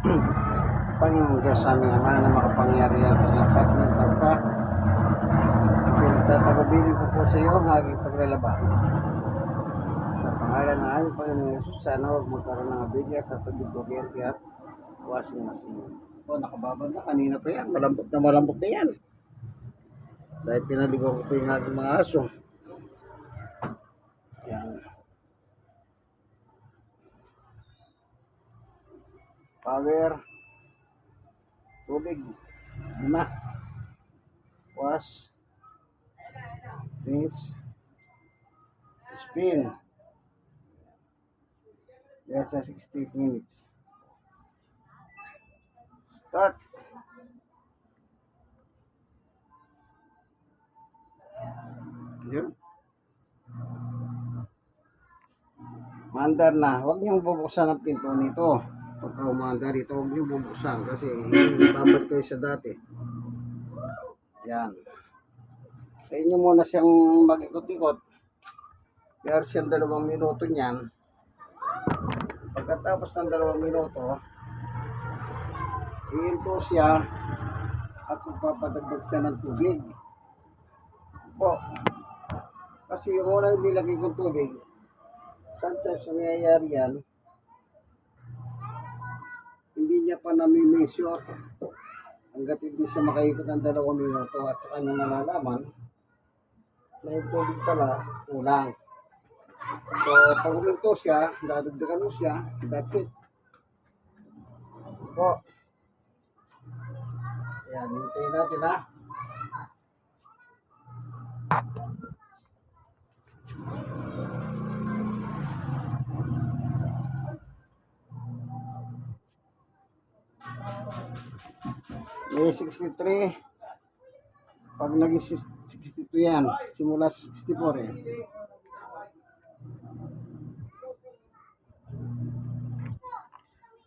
Panginoon Diyos sa aming Ama na makapangyarihan sa lahat ng salita. Pinagtatagubili ko po sa iyo ang aking paglalaba. Sa pangalan ng aming Panginoon Yesus, sana huwag magkaroon ng abigya sa tubig kuryente at washing machine. O, nakababad na. Kanina pa yan. Malambot na yan. Dahil pinaligaw ko po yung aking mga aso. Yan. Power. Tubig. 5. Wash. Rinse. Spin. Yan sa 60 minutes. Start. Yun. Mandar na. Huwag niyong bubuksan ang pinto nito. Pagka umandar ito, huwag niyong bubuksan kasi babalik kayo sa dati. Yan. Sa inyo muna siyang mag-ikot-ikot. Pero siyang 2 minuto niyan. Pagkatapos ng 2 minuto, iinto siya at magpapadagdag siya ng tubig. Po. Kasi yung unang nilagay kong tubig, sometimes nangyayari yan, hindi niya pa nami-measure hanggat hindi siya makaikot ng 2 minuto at saka niya malalaman na yung tubig pala kulang. So, pag uminto siya, dadagdagan mo siya, that's it. Po. Ayan, hintayin natin ha. May 63. Pag naging 62 yan, simula 64 eh.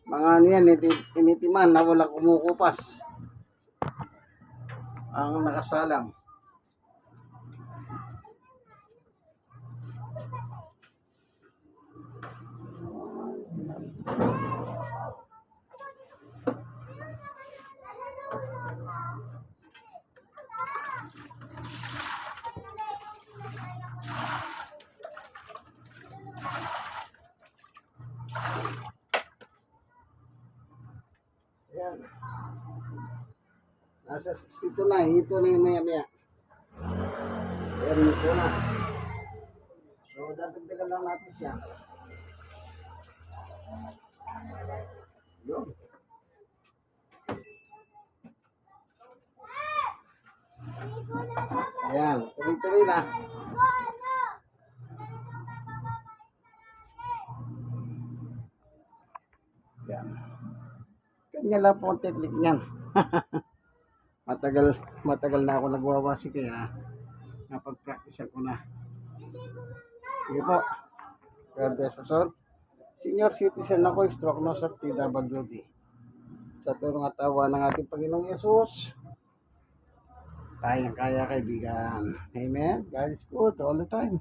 Mga ano yan, initiman na walang kumukupas. Ang nakasalang. Ayan. Nasa 62 na. Ito na yung maya-maya. Ayan, ito na. So, dadagdagan lang natin siya. Yun. Ayan. Tuloy-tuloy na. Ayan. Kanya lang po ang technique niyan. matagal na ako nagwawasi kaya napag-practice ko na. Sige po. God bless us all. Senior citizen ako, stroke nurse at PWD. Sa turong at awa ng ating Panginoong Yesus, kayang-kaya kaibigan. Amen. God is good all the time.